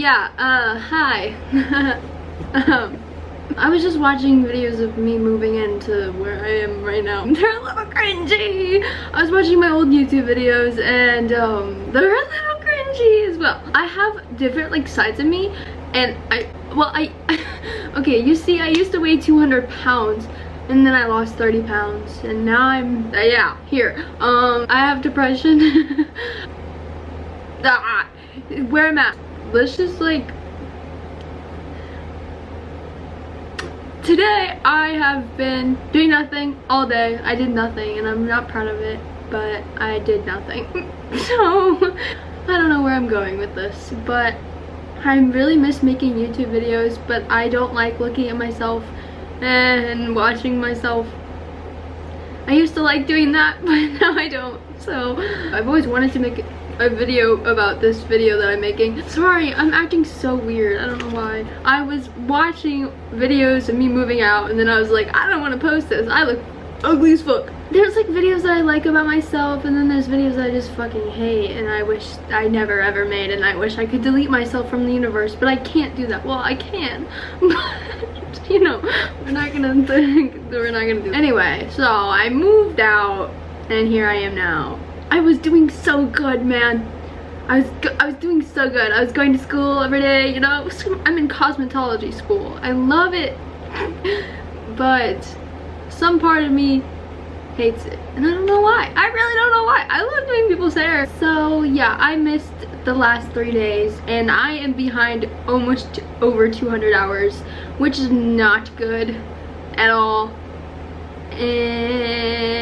Hi. I was just watching videos of me moving into where I am right now. They're a little cringy. I was watching my old YouTube videos and they're a little cringy as well. I have different like sides of me, and okay, you see, I used to weigh 200 pounds and then I lost 30 pounds and now I'm here. I have depression. Wear a mask. Let's just like, today I have been doing nothing all day. I did nothing and I'm not proud of it, but I did nothing. So I don't know where I'm going with this, but I really miss making YouTube videos, but I don't like looking at myself and watching myself. I used to like doing that, but now I don't. So I've always wanted to make a video about this video that I'm making. Sorry, I'm acting so weird. I don't know why. I was watching videos of me moving out and then I was like, I don't want to post this. I look ugly as fuck. There's like videos that I like about myself and then there's videos that I just fucking hate and I wish I never ever made, and I wish I could delete myself from the universe, but I can't do that. Well, I can, but you know, we're not gonna do that. Anyway, so I moved out and here I am now. I was doing so good, man. I was doing so good. I was going to school every day, you know. I'm in cosmetology school. I love it. But some part of me hates it. And I don't know why. I really don't know why. I love doing people's hair. So yeah, I missed the last 3 days and I am behind almost over 200 hours, which is not good at all. And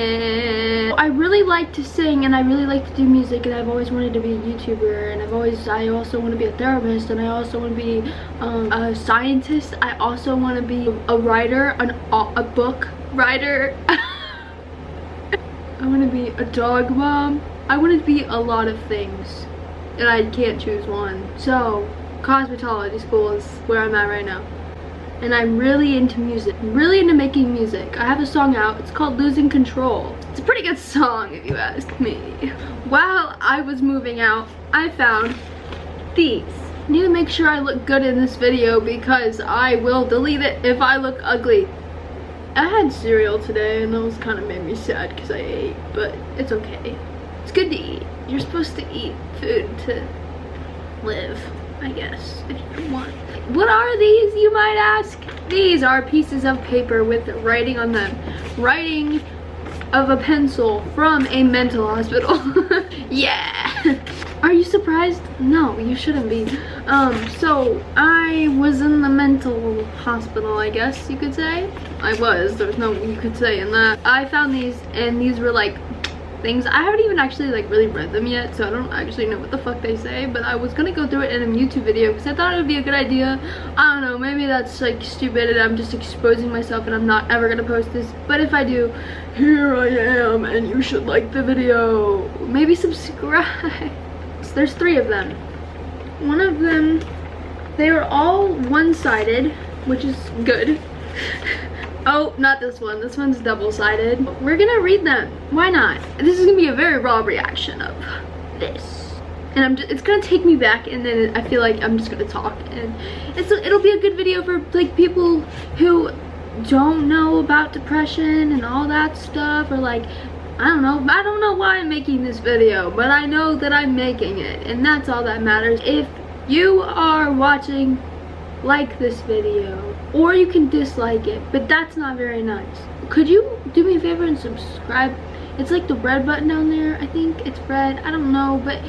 I really like to sing and I really like to do music, and I've always wanted to be a YouTuber, and I also want to be a therapist, and I also want to be a scientist. I also want to be a writer, a book writer. I want to be a dog mom. I want to be a lot of things and I can't choose one. So cosmetology school is where I'm at right now. And I'm really into music. I'm really into making music. I have a song out. It's called Losing Control. It's a pretty good song if you ask me. While I was moving out, I found these. I need to make sure I look good in this video because I will delete it if I look ugly. I had cereal today and that was kind of made me sad because I ate, but it's okay. It's good to eat. You're supposed to eat food to live, I guess, if you want. What are these, you might ask? These are pieces of paper with writing on them. Writing of a pencil from a mental hospital. Yeah! Are you surprised? No, you shouldn't be. So I was in the mental hospital, I guess you could say. I was, there's no you could say in that. I found these and these were like things. I haven't even actually like really read them yet, so I don't actually know what the fuck they say, but I was gonna go through it in a YouTube video because I thought it would be a good idea. I don't know, maybe that's like stupid and I'm just exposing myself and I'm not ever gonna post this, but if I do, here I am and you should like the video. Maybe subscribe. So there's 3 of them. One of them, they are all one-sided, which is good. Oh, not this one. This one's double-sided. We're gonna read them. Why not? This is gonna be a very raw reaction of this. And it's gonna take me back, and then I feel like I'm just gonna talk. And it'll be a good video for like people who don't know about depression and all that stuff, or like, I don't know why I'm making this video, but I know that I'm making it, and that's all that matters. If you are watching, like this video, or you can dislike it, but that's not very nice. Could you do me a favor and subscribe? It's like the red button down there. I think it's red. I don't know, but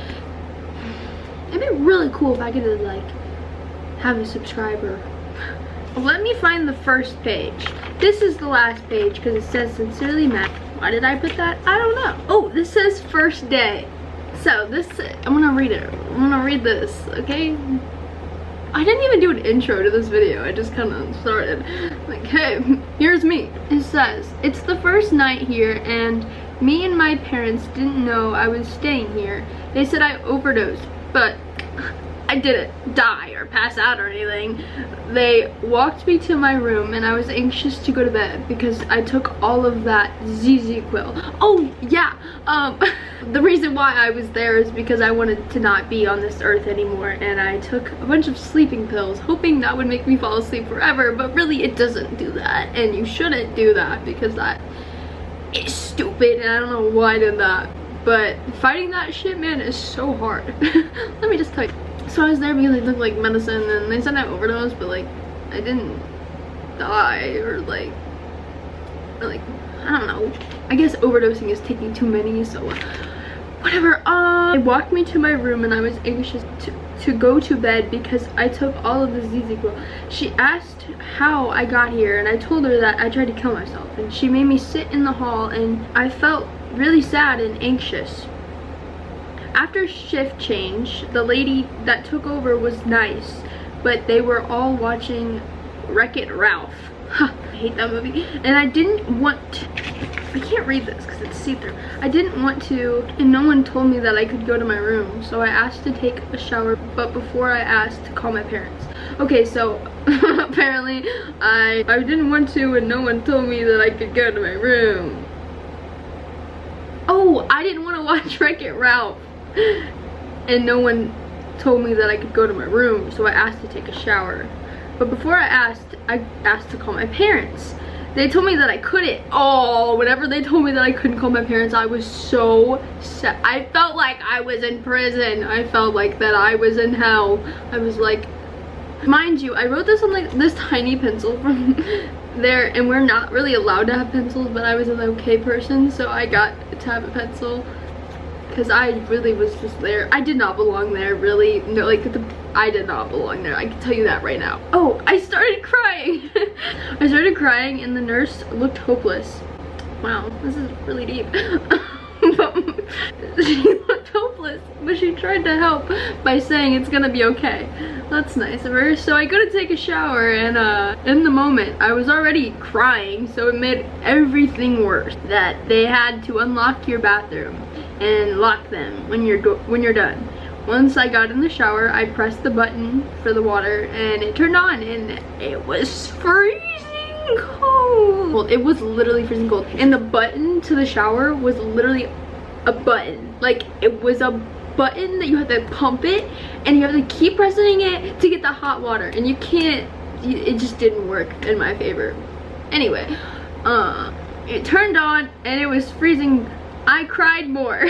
it'd be really cool if I could like have a subscriber. Let me find the first page. This is the last page because it says sincerely Matt. Why did I put that? I don't know. Oh, this says first day. So this, I'm gonna read it. I'm gonna read this, okay? I didn't even do an intro to this video. I just kind of started like, hey, here's me. It says, it's the first night here and me and my parents didn't know I was staying here. They said I overdosed, but I didn't die or pass out or anything. They walked me to my room and I was anxious to go to bed because I took all of that ZZ-Quil. Oh yeah, the reason why I was there is because I wanted to not be on this earth anymore, and I took a bunch of sleeping pills hoping that would make me fall asleep forever, but really it doesn't do that, and you shouldn't do that because that is stupid and I don't know why I did that. But fighting that shit, man, is so hard. Let me just tell you. So I was there because I took like medicine and they said I overdosed, but like I didn't die or like I don't know. I guess overdosing is taking too many, so whatever. They walked me to my room and I was anxious to go to bed because I took all of the ZZ-Quil. She asked how I got here and I told her that I tried to kill myself, and she made me sit in the hall and I felt really sad and anxious. After shift change, the lady that took over was nice, but they were all watching Wreck-It Ralph. I hate that movie. And I didn't want to, I can't read this because it's see-through. I didn't want to, and no one told me that I could go to my room, so I asked to take a shower, but before I asked to call my parents. Okay, so apparently I didn't want to and no one told me that I could go to my room. Oh, I didn't want to watch Wreck-It Ralph. And no one told me that I could go to my room, so I asked to take a shower. But before I asked to call my parents. They told me that I couldn't. Oh, whenever they told me that I couldn't call my parents, I was so sad. I felt like I was in prison. I felt like that I was in hell. I was like, mind you, I wrote this on like this tiny pencil from there, and we're not really allowed to have pencils, but I was an okay person, so I got to have a pencil. Because I really was just there. I did not belong there, really. No, like, I did not belong there. I can tell you that right now. Oh, I started crying. I started crying and the nurse looked hopeless. Wow, this is really deep. But she looked hopeless, but she tried to help by saying it's gonna be okay. That's nice of her. So I go to take a shower, and in the moment I was already crying, so it made everything worse that they had to unlock your bathroom and lock them when you're done. Once I got in the shower, I pressed the button for the water and it turned on, and it was freezing cold. Well, it was literally freezing cold, and the button to the shower was literally a button. Like, it was a button that you have to pump it and you have to keep pressing it to get the hot water, and you can't, it just didn't work in my favor. Anyway, it turned on and it was freezing. I cried more.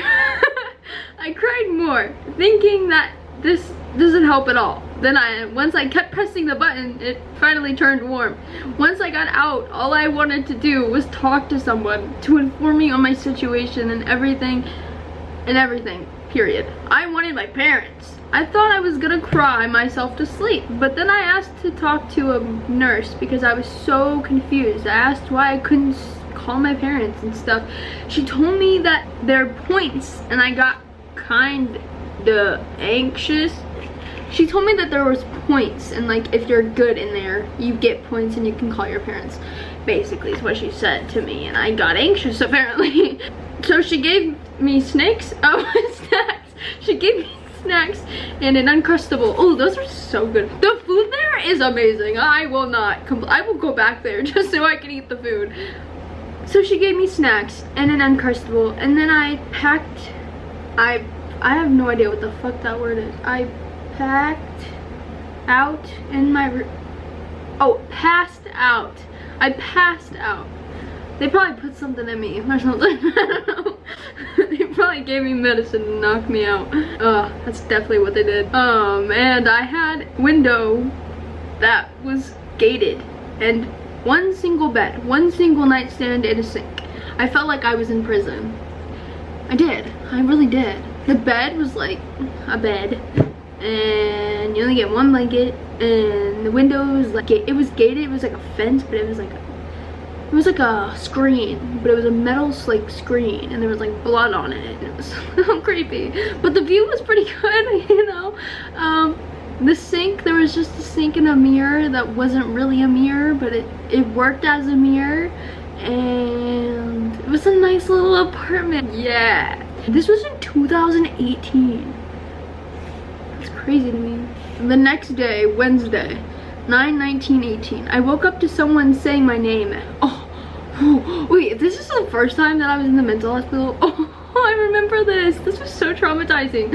I cried more, thinking that this doesn't help at all. Then once I kept pressing the button, it finally turned warm. Once I got out, all I wanted to do was talk to someone to inform me on my situation and everything, period. I wanted my parents. I thought I was gonna cry myself to sleep, but then I asked to talk to a nurse because I was so confused. I asked why I couldn't call my parents and stuff. She told me that there are points, and I got kinda anxious. She told me that there was points, and like if you're good in there, you get points and you can call your parents. Basically is what she said to me, and I got anxious apparently. So she gave me snacks. Oh, snacks. She gave me snacks and an Uncrustable. Oh, those are so good. The food there is amazing. I will go back there just so I can eat the food. So she gave me snacks and an Uncrustable, and then I packed, I have no idea what the fuck that word is. I packed out in my room. Oh, passed out. I passed out. They probably put something in me or something. I don't know. They probably gave me medicine to knock me out. That's definitely what they did. And I had a window that was gated, and one single bed, one single nightstand, and a sink. I felt like I was in prison. I did. I really did. The bed was like a bed, and you only get one blanket, and the window was like, it was gated. It was like a fence, but it was like a screen, but it was a metal like screen, and there was like blood on it, and it was so creepy. But the view was pretty good, you know. The sink, there was just a sink and a mirror that wasn't really a mirror, but it worked as a mirror, and it was a nice little apartment. Yeah, this was in 2018. That's crazy. crazy to me. The next day, Wednesday, 9/19/18, I woke up to someone saying my name. Oh, wait, this is the first time that I was in the mental hospital. Oh, I remember this. This was so traumatizing.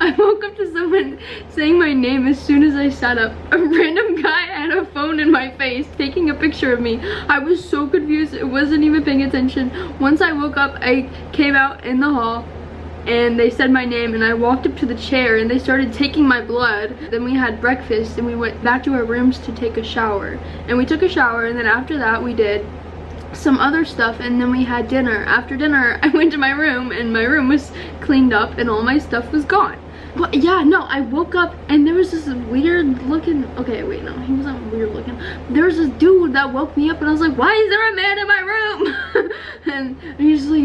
I woke up to someone saying my name as soon as I sat up. A random guy had a phone in my face taking a picture of me. I was so confused. I wasn't even paying attention. Once I woke up, I came out in the hall and they said my name, and I walked up to the chair and they started taking my blood. Then we had breakfast and we went back to our rooms to take a shower. And we took a shower, and then after that we did some other stuff, and then we had dinner. After dinner, I went to my room and my room was cleaned up and all my stuff was gone. But yeah, no, I woke up and there was this weird looking, okay, wait, no, he wasn't weird looking. There was this dude that woke me up and I was like, why is there a man in my room? and he's like,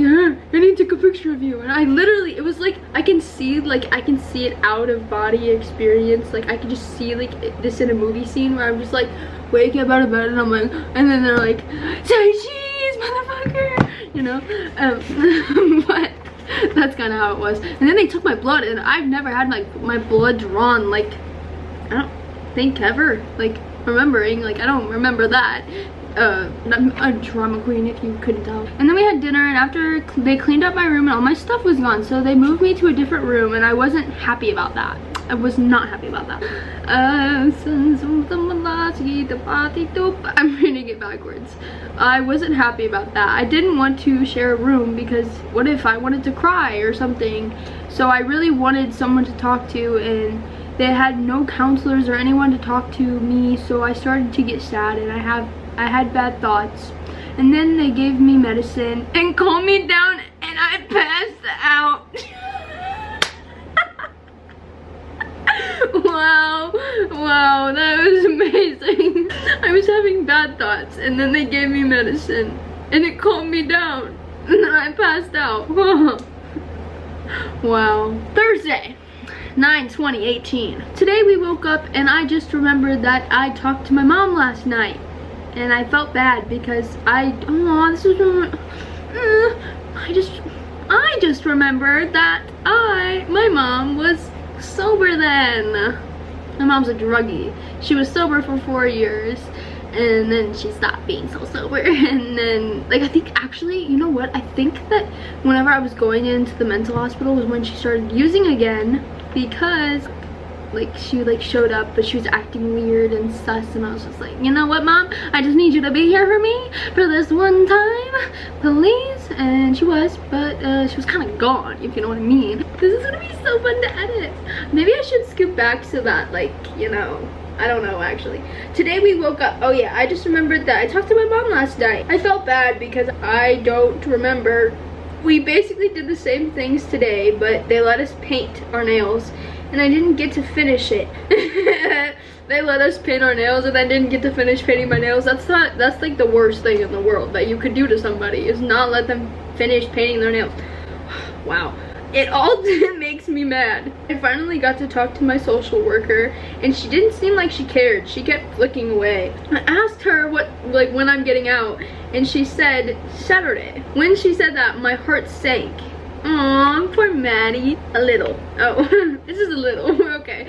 I need to take a picture of you. And I literally, it was like, I can see it out of body experience. Like I could just see like this in a movie scene where I'm just like waking up out of bed and I'm like, and then they're like, say cheese, motherfucker, you know? But that's kind of how it was. And then they took my blood, and I've never had like my blood drawn, like I don't think ever, like remembering, like I don't remember that. I'm a drama queen if you couldn't tell. And then we had dinner, and after they cleaned up my room and all my stuff was gone, so they moved me to a different room, and I wasn't happy about that. I was not happy about that. I'm reading it backwards. I wasn't happy about that. I didn't want to share a room because what if I wanted to cry or something? So I really wanted someone to talk to, and they had no counselors or anyone to talk to me, so I started to get sad, and I had bad thoughts. And then they gave me medicine and calmed me down, and I passed out. Wow, that was amazing. I was having bad thoughts, and then they gave me medicine and it calmed me down, and then I passed out. Wow. Thursday, 9/20/18. Today we woke up and I just remembered that I talked to my mom last night, and I felt bad because I just remembered that my mom was sober then. My mom's a druggie. She was sober for 4 years, and then she stopped being so sober. And then, like, I think actually, you know what? I think that whenever I was going into the mental hospital was when she started using again, because like she like showed up but she was acting weird and sus, and I was just like, you know what, mom, I just need you to be here for me for this one time, please. And she was, but she was kind of gone, if you know what I mean. This is gonna be so fun to edit. Maybe I should scoot back so that, like, you know, I don't know actually. Today we woke up, oh yeah, I just remembered that I talked to my mom last night. I felt bad because I don't remember. We basically did the same things today, but they let us paint our nails and I didn't get to finish it. They let us paint our nails and I didn't get to finish painting my nails. That's like the worst thing in the world that you could do to somebody, is not let them finish painting their nails. Wow. It all makes me mad. I finally got to talk to my social worker, and she didn't seem like she cared. She kept flicking away. I asked her when I'm getting out, and she said Saturday. When she said that, my heart sank. Aw, poor Maddie. A little. Oh, this is a little. Okay.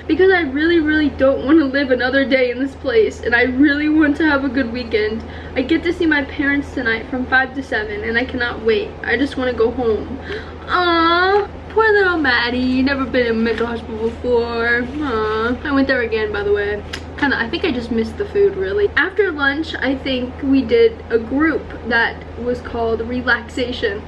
Because I really don't want to live another day in this place, and I really want to have a good weekend. I get to see my parents tonight from 5 to 7, and I cannot wait. I just want to go home. Aw, poor little Maddie. Never been in a mental hospital before. Aw. I went there again, by the way. I think I just missed the food, really. After lunch, I think we did a group that was called Relaxation.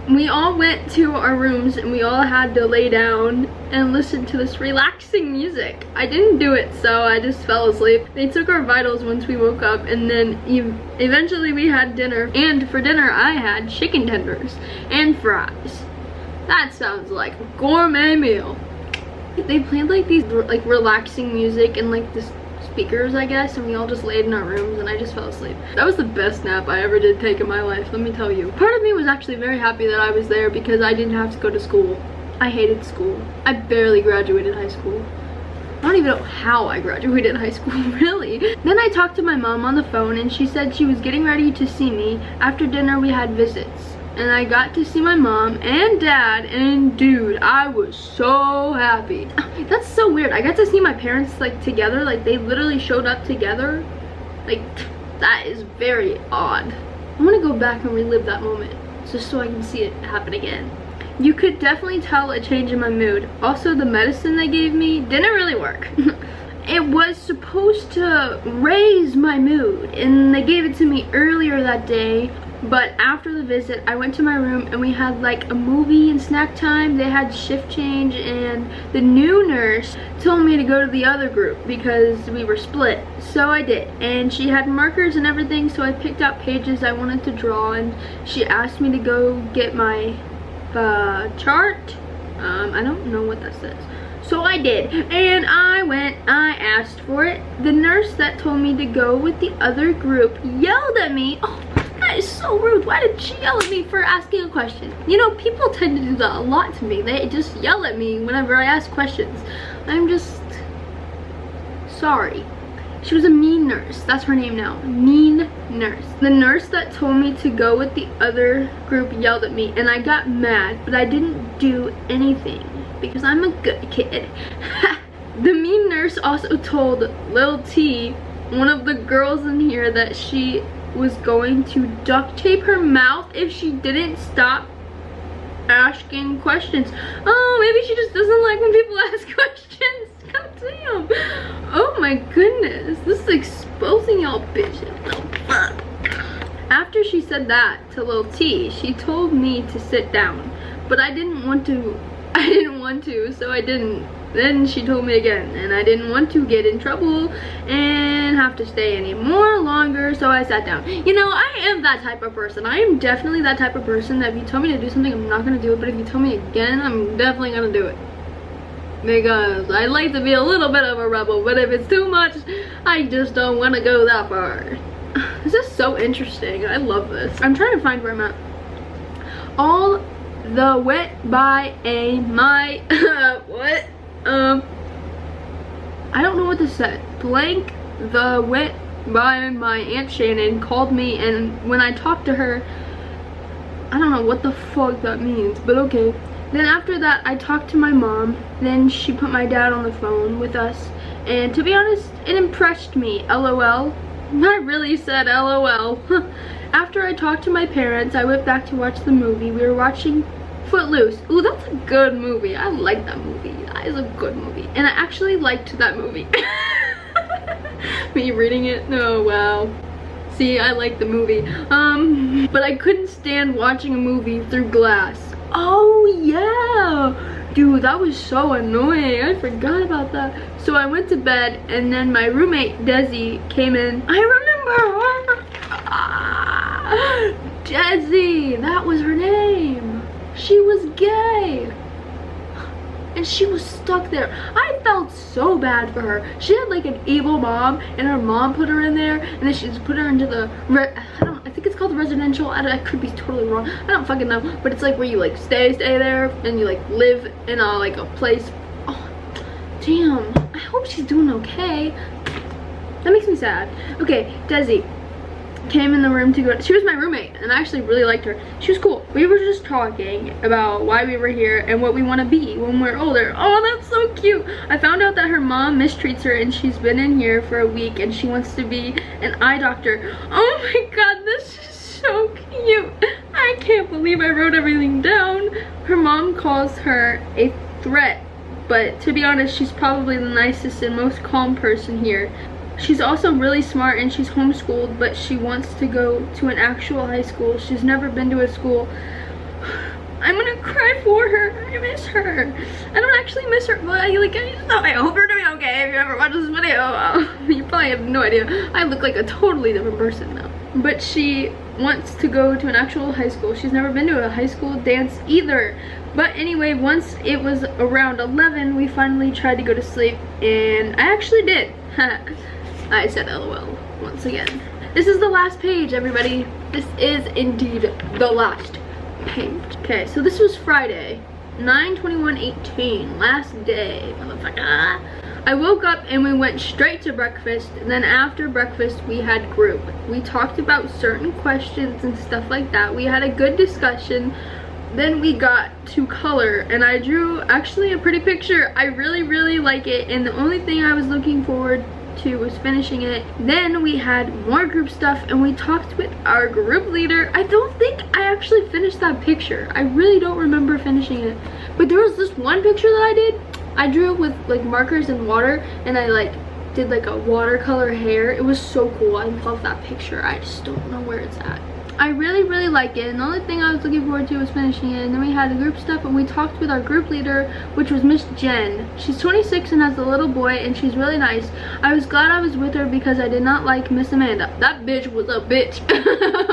We all went to our rooms and we all had to lay down and listen to this relaxing music. I didn't do it, so I just fell asleep. They took our vitals once we woke up, and then eventually we had dinner. And for dinner, I had chicken tenders and fries. That sounds like a gourmet meal. They played like these like relaxing music and like this speakers, I guess, and we all just laid in our rooms and I just fell asleep. That was the best nap I ever did take in my life, let me tell you. Part of me was actually very happy that I was there because I didn't have to go to school. I hated school. I barely graduated high school. I don't even know how I graduated high school, really. Then I talked to my mom on the phone and she said she was getting ready to see me. After dinner we had visits. and I got to see my mom and dad, and dude, I was so happy. That's so weird. I got to see my parents like together, like they literally showed up together. Like, that is very odd. I'm gonna go back and relive that moment just so I can see it happen again. You could definitely tell a change in my mood. Also, the medicine they gave me didn't really work. It was supposed to raise my mood, and they gave it to me earlier that day. But after the visit, I went to my room and we had like a movie and snack time. They had shift change, and the new nurse told me to go to the other group because we were split. So I did, and she had markers and everything, so I picked out pages I wanted to draw, and she asked me to go get my chart. I don't know what that says. So I did, and I went, I asked for it. The nurse that told me to go with the other group yelled at me. Oh, that is so rude. Why did she yell at me for asking a question? You know, people tend to do that a lot to me. They just yell at me whenever I ask questions. I'm just sorry. She was a mean nurse. That's her name now. Mean nurse. The nurse that told me to go with the other group yelled at me, and I got mad, but I didn't do anything because I'm a good kid. The mean nurse also told Lil T, one of the girls in here, that she was going to duct tape her mouth if she didn't stop asking questions. Oh, maybe she just doesn't like when people ask questions. God damn. Oh my goodness. This is exposing y'all bitches. After she said that to Lil T, she told me to sit down. But I didn't want to, so I didn't. Then she told me again, and I didn't want to get in trouble and have to stay any more longer, so I sat down. You know, I am that type of person. I am definitely that type of person that if you tell me to do something, I'm not gonna do it, but if you tell me again, I'm definitely gonna do it. Because I like to be a little bit of a rebel, but if it's too much, I just don't want to go that far. This is so interesting. I love this. I'm trying to find where I'm at. All the wet by a my what? I don't know what this said. Blank the wet by my Aunt Shannon called me, and when I talked to her, I don't know what the fuck that means, but okay. Then after that, I talked to my mom. Then she put my dad on the phone with us, and to be honest, it impressed me. LOL. I really said LOL. After I talked to my parents, I went back to watch the movie. We were watching Footloose. Ooh, that's a good movie. I like that movie. That is a good movie. And I actually liked that movie. Me reading it? Oh, wow. See, I like the movie. But I couldn't stand watching a movie through glass. Oh, yeah. Dude, that was so annoying. I forgot about that. So I went to bed, and then my roommate, Desi, came in. I remember her. Desi, that was her name. She was gay, and she was stuck there. I felt so bad for her. She had like an evil mom, and her mom put her in there, and then she just put her into the I think it's called the residential. I could be totally wrong. I don't fucking know, but it's like where you like stay there, and you like live in a like a place. Oh, damn. I hope she's doing okay. That makes me sad. Okay, Desi came in the room to go. She was my roommate, and I actually really liked her. She was cool. We were just talking about why we were here and what we want to be when we're older. Oh, that's so cute. I found out that her mom mistreats her, and she's been in here for a week, and she wants to be an eye doctor. Oh my god, this is so cute. I can't believe I wrote everything down. Her mom calls her a threat, but to be honest, she's probably the nicest and most calm person here. She's also really smart, and she's homeschooled, but she wants to go to an actual high school. She's never been to a school. I'm gonna cry for her. I miss her. I don't actually miss her, but I hope you're doing okay if you ever watch this video. You probably have no idea. I look like a totally different person now. But she wants to go to an actual high school. She's never been to a high school dance either. But anyway, once it was around 11, we finally tried to go to sleep, and I actually did. I said LOL once again. This is the last page, everybody. This is indeed the last page. Okay, so this was Friday. 9/21/18, last day, motherfucker. I woke up and we went straight to breakfast, and then after breakfast we had group. We talked about certain questions and stuff like that. We had a good discussion. Then we got to color, and I drew actually a pretty picture. I really like it, and the only thing I was looking forward to was finishing it. Then we had more group stuff, and we talked with our group leader. I don't think I actually finished that picture. I really don't remember finishing it, but there was this one picture that I did. I drew with like markers and water, and I like did like a watercolor hair. It was so cool. I love that picture. I just don't know where it's at. I really like it, and the only thing I was looking forward to was finishing it. And then we had the group stuff, and we talked with our group leader, which was Miss Jen. She's 26 and has a little boy, and she's really nice. I was glad I was with her because I did not like Miss Amanda. That bitch was a bitch.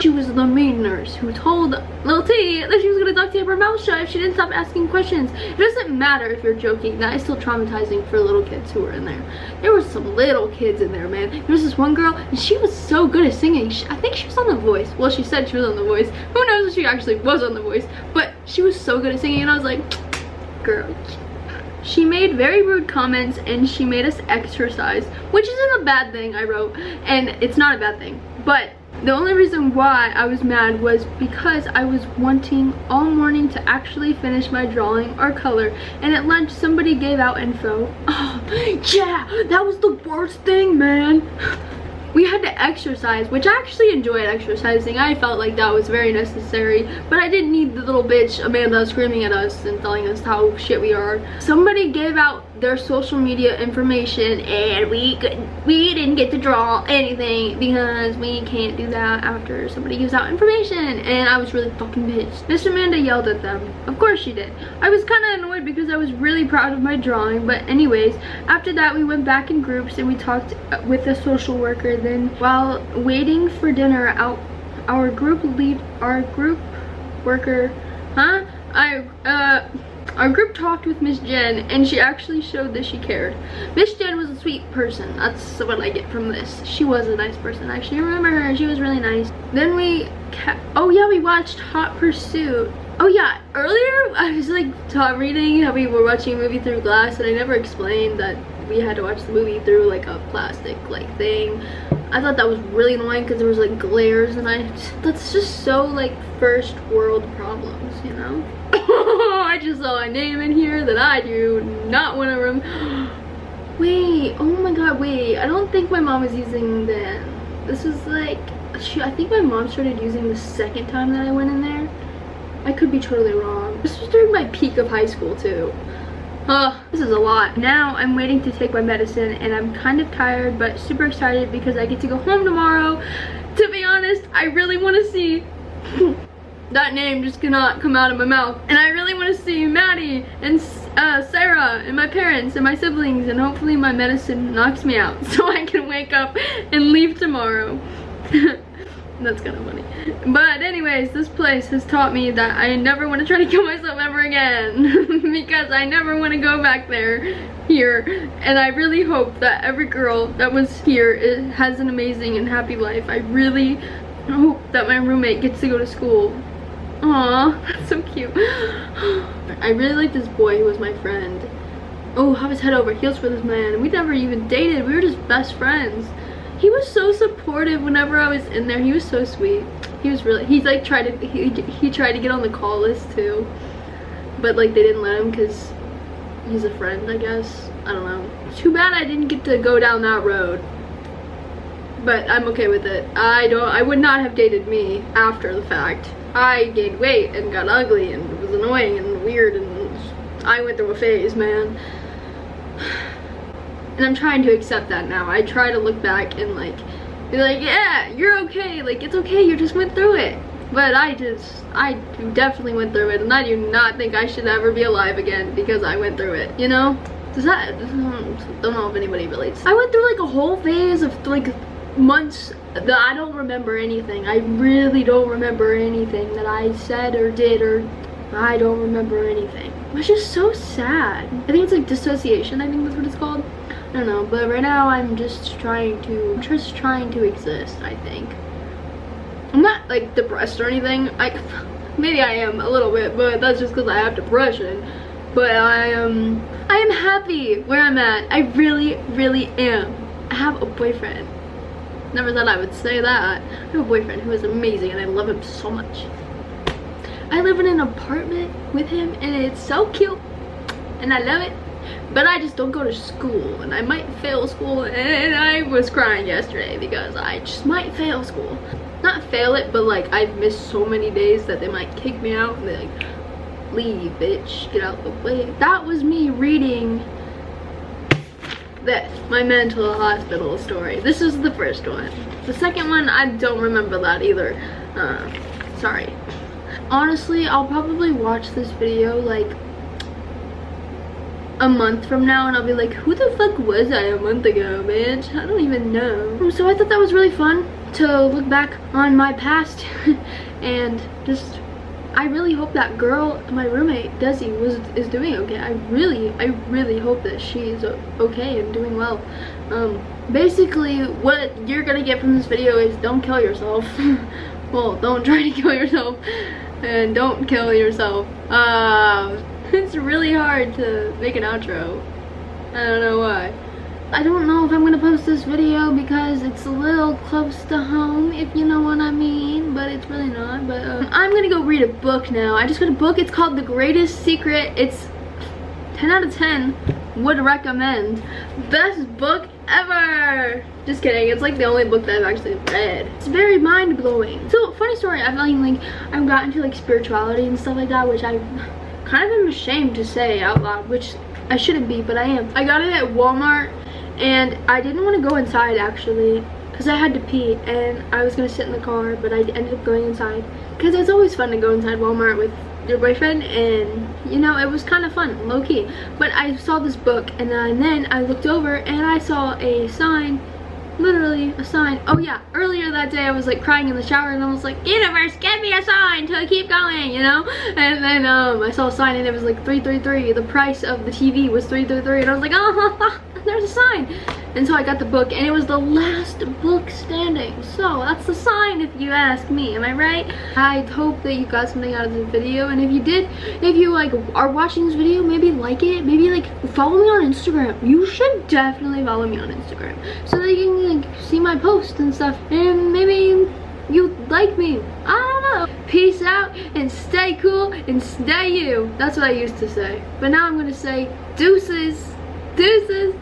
She was the mean nurse who told little T that she was gonna duct tape her mouth shut if she didn't stop asking questions. It doesn't matter if you're joking. That is still traumatizing for little kids who were in there. There were some little kids in there, man. There was this one girl, and she was so good at singing. I think she was on The Voice. Well, she said she was on The Voice. Who knows if she actually was on The Voice, but she was so good at singing, and I was like, girl. She made very rude comments, and she made us exercise, which isn't a bad thing, I wrote, and it's not a bad thing, but the only reason why I was mad was because I was wanting all morning to actually finish my drawing or color, and at lunch somebody gave out info. Oh yeah, that was the worst thing, man. We had to exercise, which I actually enjoyed exercising. I felt like that was very necessary, but I didn't need the little bitch Amanda screaming at us and telling us how shit we are. Somebody gave out their social media information, and we didn't get to draw anything because we can't do that after somebody gives out information, and I was really fucking pissed. Miss Amanda yelled at them. Of course she did. I was kind of annoyed because I was really proud of my drawing, but anyways, after that we went back in groups and we talked with the social worker. Then while waiting for dinner, our group talked with Miss Jen, and she actually showed that she cared. Miss Jen was a sweet person. That's what I get from this. She was a nice person. I actually remember her. She was really nice. Then we watched Hot Pursuit. Oh yeah, earlier I was like reading how we were watching a movie through glass, and I never explained that we had to watch the movie through like a plastic like thing. I thought that was really annoying because there was like glares, and that's just so like first world problems, you know. I just saw a name in here that I do not want to wait, oh my god, wait, I don't think my mom was using this was like, I think my mom started using the second time that I went in there. I could be totally wrong. This was during my peak of high school too. This is a lot. Now I'm waiting to take my medicine, and I'm kind of tired but super excited because I get to go home tomorrow. To be honest, I really want to see that name just cannot come out of my mouth, and I really want to see Maddie and Sarah and my parents and my siblings, and hopefully my medicine knocks me out so I can wake up and leave tomorrow. That's kind of funny. But anyways, this place has taught me that I never want to try to kill myself ever again because I never want to go back here, and I really hope that every girl that was here has an amazing and happy life. I really hope that my roommate gets to go to school. Aw, that's so cute. I really like this boy who was my friend. Oh, have his head over heels for this man. We never even dated. We were just best friends. He was so supportive whenever I was in there. He was so sweet. He was really, he tried to get on the call list too, but like they didn't let him because he's a friend, I guess. I don't know. Too bad I didn't get to go down that road, but I'm okay with it. I would not have dated me after the fact. I gained weight and got ugly and was annoying and weird, and I went through a phase, man. And I'm trying to accept that now. I try to look back and like be like, yeah, you're okay, like it's okay, you just went through it. But I definitely went through it, and I do not think I should ever be alive again because I went through it, you know? I don't know if anybody relates. I went through like a whole phase of like months that I don't remember anything. I really don't remember anything that I said or did, or I don't remember anything. Which is so sad. I think it's like dissociation, I think that's what it's called. I don't know, but right now I'm just trying to exist, I think. I'm not like depressed or anything. maybe I am a little bit, but that's just because I have depression. But I am happy where I'm at. I really, really am. I have a boyfriend. Never thought I would say that. I have a boyfriend who is amazing and I love him so much. I live in an apartment with him and it's so cute and I love it. But I just don't go to school and I might fail school, and I was crying yesterday because I just might fail school. Not fail it, but like I've missed so many days that they might kick me out and be like, leave, bitch, get out the way. That was me reading this, my mental hospital story. This is the first one. The second one, I don't remember that either. Sorry. Honestly, I'll probably watch this video like a month from now and I'll be like, who the fuck was I a month ago, bitch? I don't even know. So I thought that was really fun to look back on my past and just, I really hope that girl, my roommate Desi, is doing okay. I really hope that she's okay and doing well. Basically what you're gonna get from this video is don't kill yourself. Well, don't try to kill yourself and don't kill yourself. It's really hard to make an outro. I don't know why. I don't know if I'm gonna post this video because it's a little close to home, if you know what I mean, but it's really not. But I'm gonna go read a book now. I just got a book. It's called The Greatest Secret. It's 10 out of 10. Would recommend. Best book ever. Just kidding. It's like the only book that I've actually read. It's very mind-blowing. So, funny story. I've gotten into like spirituality and stuff like that, which I kind of am ashamed to say out loud, which I shouldn't be, but I am. I got it at Walmart and I didn't want to go inside actually because I had to pee and I was gonna sit in the car, but I ended up going inside because it's always fun to go inside Walmart with your boyfriend, and you know, it was kind of fun, low-key. But I saw this book and then I looked over and I saw a sign, literally a sign. Oh yeah, earlier that day I was like crying in the shower and I was like, universe, get me a sign to keep going, you know. And then I saw a sign and it was like 333. The price of the TV was 333 and I was like, oh, there's a sign. And so I got the book and it was the last book standing. So that's the sign if you ask me, am I right? I hope that you got something out of this video, and if you did, if you like are watching this video, maybe like it, maybe like follow me on Instagram. You should definitely follow me on Instagram so that you can like see my posts and stuff, and maybe you like me. I don't know. Peace out and stay cool and stay you. That's what I used to say, but now I'm gonna say deuces, deuces.